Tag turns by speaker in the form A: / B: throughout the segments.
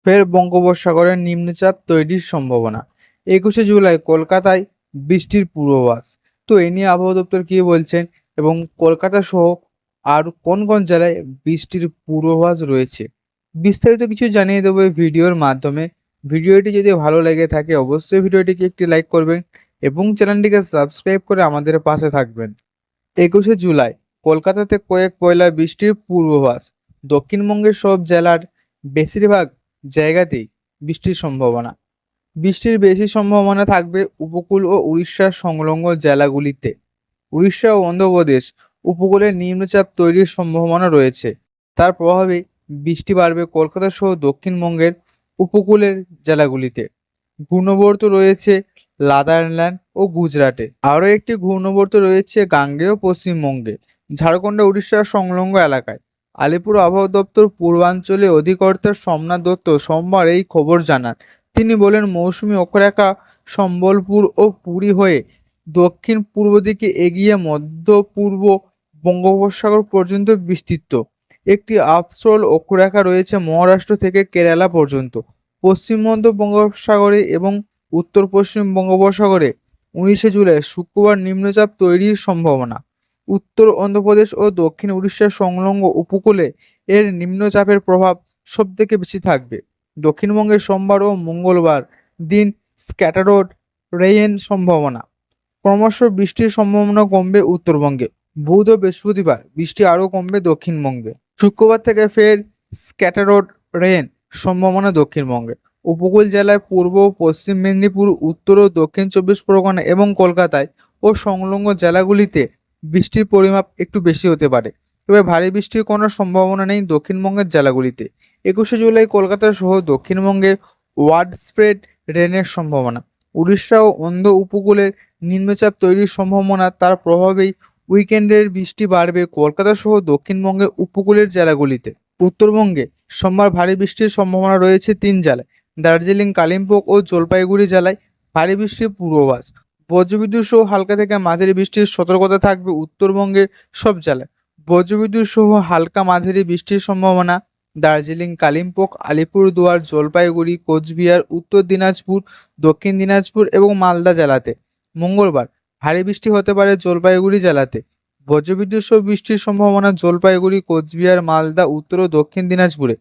A: ফের বঙ্গোপসাগরে নিম্নচাপ তৈরির সম্ভাবনা। 21শে জুলাই কলকাতায় বৃষ্টির পূর্বাভাস। তো এ নিয়ে আবহাওয়া দপ্তর কি বলছেন এবং কলকাতা সহ আর কোন কোন জেলায় বৃষ্টির পূর্বাভাস রয়েছে, বিস্তারিত কিছু জানিয়ে দেবো এই ভিডিওর মাধ্যমে। ভিডিওটি যদি ভালো লেগে থাকে অবশ্যই ভিডিওটিকে একটি লাইক করবেন এবং চ্যানেলটিকে সাবস্ক্রাইব করে আমাদের পাশে থাকবেন। 21শে জুলাই কলকাতাতে কয়েক পয়লা বৃষ্টির পূর্বাভাস। দক্ষিণবঙ্গের সব জেলার বেশিরভাগ জায়গাতেই বৃষ্টির সম্ভাবনা। বৃষ্টির বেশি সম্ভাবনা থাকবে উপকূল ও উড়িষ্যার সংলগ্ন জেলাগুলিতে। উড়িষ্যা ও অন্ধ্রপ্রদেশ উপকূলে নিম্নচাপ তৈরির সম্ভাবনা রয়েছে। তার প্রভাবে বৃষ্টি বাড়বে কলকাতা সহ দক্ষিণবঙ্গের উপকূলের জেলাগুলিতে। ঘূর্ণবর্ত রয়েছে লাদারল্যান্ড ও গুজরাটে। আরও একটি ঘূর্ণবর্ত রয়েছে গাঙ্গেয় পশ্চিমবঙ্গে, ঝাড়খণ্ড উড়িষ্যার সংলগ্ন এলাকায়। আলিপুর আবহাওয়া দপ্তর পূর্বাঞ্চলে অধিকর্তা সোমনাথ দত্ত সোমবার এই খবর জানান। তিনি বলেন, মৌসুমী অক্ষরেখা সম্বলপুর ও পুরী হয়ে দক্ষিণ পূর্ব দিকে এগিয়ে মধ্য পূর্ব বঙ্গোপসাগর পর্যন্ত বিস্তৃত। একটি আপসোল অক্ষরেখা রয়েছে মহারাষ্ট্র থেকে কেরালা পর্যন্ত। পশ্চিম মধ্য বঙ্গোপসাগরে এবং উত্তর পশ্চিম বঙ্গোপসাগরে 19শে জুলাই শুক্রবার নিম্নচাপ তৈরির সম্ভাবনা। উত্তর অন্ধ্রপ্রদেশ ও দক্ষিণ উড়িষ্যার সংলগ্ন উপকূলে এর নিম্নচাপের প্রভাব সবথেকে বেশি থাকবে। দক্ষিণবঙ্গে সোমবার ও মঙ্গলবার দিন স্ক্যাটারড রেইন সম্ভাবনা। ক্রমশ বৃষ্টির সম্ভাবনা কমবে উত্তরবঙ্গে। বুধ ও বৃহস্পতিবার বৃষ্টি আরও কমবে দক্ষিণবঙ্গে। শুক্রবার থেকে ফের স্ক্যাটারড রেইন সম্ভাবনা দক্ষিণবঙ্গে। উপকূল জেলায় পূর্ব ও পশ্চিম মেদিনীপুর, উত্তর ও দক্ষিণ 24 পরগনা এবং কলকাতায় ও সংলগ্ন জেলাগুলিতে বৃষ্টির পরিমাপ একটু বেশি হতে পারে, তবে ভারী বৃষ্টির কোনো সম্ভাবনা নেই দক্ষিণবঙ্গের জেলাগুলিতে। 21শে জুলাই কলকাতা সহ দক্ষিণবঙ্গে ওয়াইড স্প্রেড রেনের সম্ভাবনা। উড়িষ্যা ও অন্ধ্র উপকূলের নিম্নচাপ তৈরির সম্ভাবনা, তার প্রভাবেই উইকেন্ডের বৃষ্টি বাড়বে কলকাতা সহ দক্ষিণবঙ্গের উপকূলের জেলাগুলিতে। উত্তরবঙ্গে সোমবার ভারী বৃষ্টির সম্ভাবনা রয়েছে 3 জেলায়, দার্জিলিং, কালিম্পং ও জলপাইগুড়ি জেলায় ভারী বৃষ্টির পূর্বাভাস। বজ্রবিদ্যুৎ সহ হালকা থেকে মাঝারি বৃষ্টির সতর্কতা থাকবে উত্তরবঙ্গের সব জেলায়। বজ্রবিদ্যুৎ সহ হালকা মাঝারি বৃষ্টির সম্ভাবনা দার্জিলিং, কালিম্পং, আলিপুরদুয়ার, জলপাইগুড়ি, কোচবিহার, উত্তর দিনাজপুর, দক্ষিণ দিনাজপুর এবং মালদা জেলাতে। মঙ্গলবার ভারী বৃষ্টি হতে পারে জলপাইগুড়ি জেলাতে। বজ্রবিদ্যুৎ সহ বৃষ্টির সম্ভাবনা জলপাইগুড়ি, কোচবিহার, মালদা, উত্তর ও দক্ষিণ দিনাজপুরে।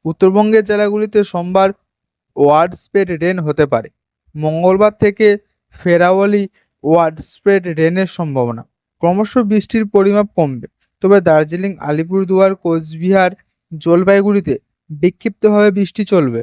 A: উত্তরবঙ্গের জেলাগুলিতে সোমবার ওয়াইড স্প্রেড রেন হতে পারে। মঙ্গলবার থেকে ফেরাওয়ালি ওয়াইড স্প্রেড রেনের সম্ভাবনা। ক্রমশ বৃষ্টির পরিমাপ কমবে, তবে দার্জিলিং, আলিপুরদুয়ার, কোচবিহার, জলপাইগুড়িতে বিক্ষিপ্তভাবে বৃষ্টি চলবে।